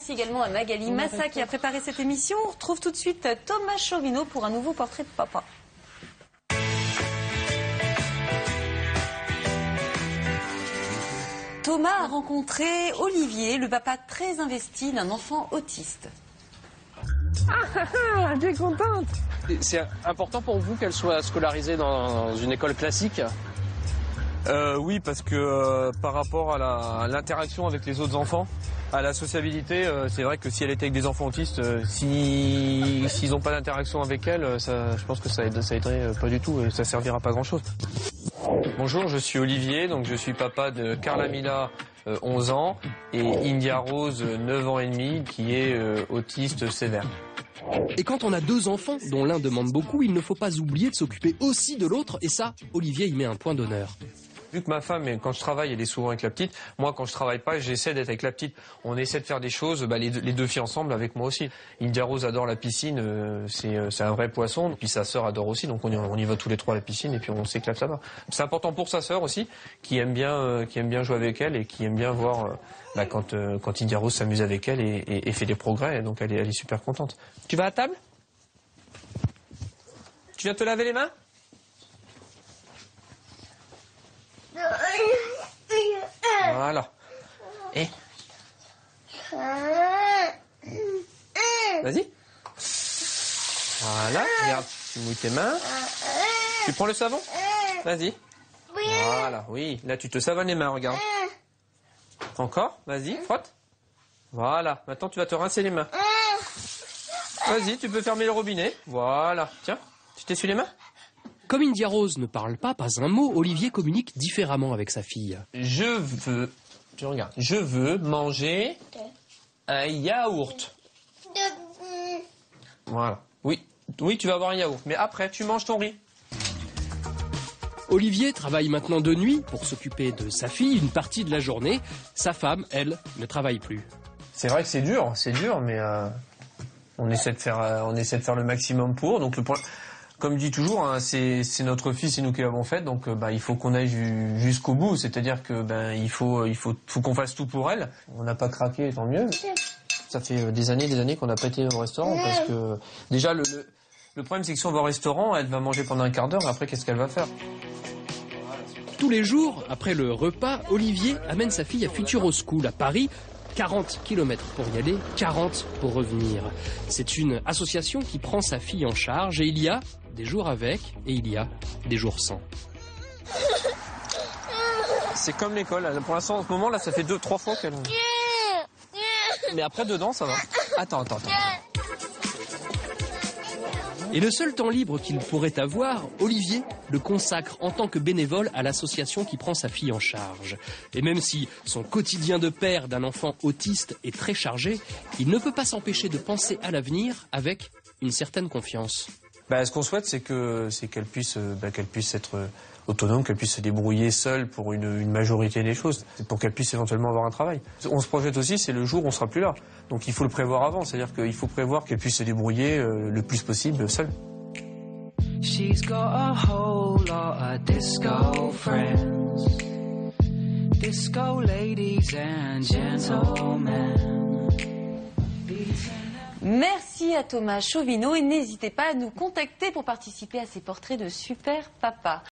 Merci également à Magali Massa qui a préparé cette émission. On retrouve tout de suite Thomas Chauvineau pour un nouveau portrait de papa. Thomas a rencontré Olivier, le papa très investi d'un enfant autiste. Ah, tu es contente? C'est important pour vous qu'elle soit scolarisée dans une école classique? Oui, parce que par rapport à l'interaction avec les autres enfants, à la sociabilité, c'est vrai que si elle était avec des enfants autistes, s'ils n'ont pas d'interaction avec elle, je pense que ça aiderait pas du tout et ça servira pas à grand chose. Bonjour, je suis Olivier, donc je suis papa de Carla Mila, 11 ans, et India Rose, 9 ans et demi, qui est autiste sévère. Et quand on a deux enfants, dont l'un demande beaucoup, il ne faut pas oublier de s'occuper aussi de l'autre, et ça, Olivier y met un point d'honneur. Vu que ma femme, quand je travaille, elle est souvent avec la petite, moi quand je travaille pas, j'essaie d'être avec la petite. On essaie de faire des choses, les deux filles ensemble, avec moi aussi. India Rose adore la piscine, c'est un vrai poisson, puis sa sœur adore aussi, donc on y va tous les trois à la piscine et puis on s'éclate là-bas. C'est important pour sa sœur aussi, qui aime bien jouer avec elle et qui aime bien voir quand India Rose s'amuse avec elle et fait des progrès, et donc elle est super contente. Tu vas à table? Tu viens te laver les mains? Voilà. Et vas-y. Voilà, regarde, tu mouilles tes mains. Tu prends le savon? Vas-y. Voilà, oui. Là, tu te savonnes les mains, regarde. Encore? Vas-y, frotte. Voilà. Maintenant, tu vas te rincer les mains. Vas-y, tu peux fermer le robinet. Voilà. Tiens, tu t'essuies les mains? Comme India Rose ne parle pas un mot, Olivier communique différemment avec sa fille. Je veux manger un yaourt. Voilà. Oui, tu vas avoir un yaourt. Mais après, tu manges ton riz. Olivier travaille maintenant de nuit pour s'occuper de sa fille une partie de la journée. Sa femme, elle, ne travaille plus. C'est vrai que c'est dur, mais on essaie de faire le maximum pour. Donc comme je dis toujours, hein, c'est notre fille, c'est nous qui l'avons faite, donc il faut qu'on aille jusqu'au bout. C'est-à-dire que il faut qu'on fasse tout pour elle. On n'a pas craqué, tant mieux. Ça fait des années qu'on n'a pas été au restaurant parce que déjà le problème c'est que si on va au restaurant, elle va manger pendant un quart d'heure. Et après, qu'est-ce qu'elle va faire? Tous les jours, après le repas, Olivier amène sa fille à Futuro School à Paris. 40 km pour y aller, 40 pour revenir. C'est une association qui prend sa fille en charge et il y a des jours avec et il y a des jours sans. C'est comme l'école. Pour l'instant, en ce moment, là, ça fait 2-3 fois qu'elle... Mais après, dedans, ça va. Attends. Et le seul temps libre qu'il pourrait avoir, Olivier le consacre en tant que bénévole à l'association qui prend sa fille en charge. Et même si son quotidien de père d'un enfant autiste est très chargé, il ne peut pas s'empêcher de penser à l'avenir avec une certaine confiance. Ce qu'on souhaite, c'est qu'elle puisse être autonome, qu'elle puisse se débrouiller seule pour une majorité des choses, pour qu'elle puisse éventuellement avoir un travail. On se projette aussi, c'est le jour où on sera plus là. Donc il faut le prévoir avant, c'est-à-dire qu'il faut prévoir qu'elle puisse se débrouiller le plus possible seule. She's got a whole lot of disco friends, disco ladies and gentlemen. Merci à Thomas Chauvineau et n'hésitez pas à nous contacter pour participer à ces portraits de super papa.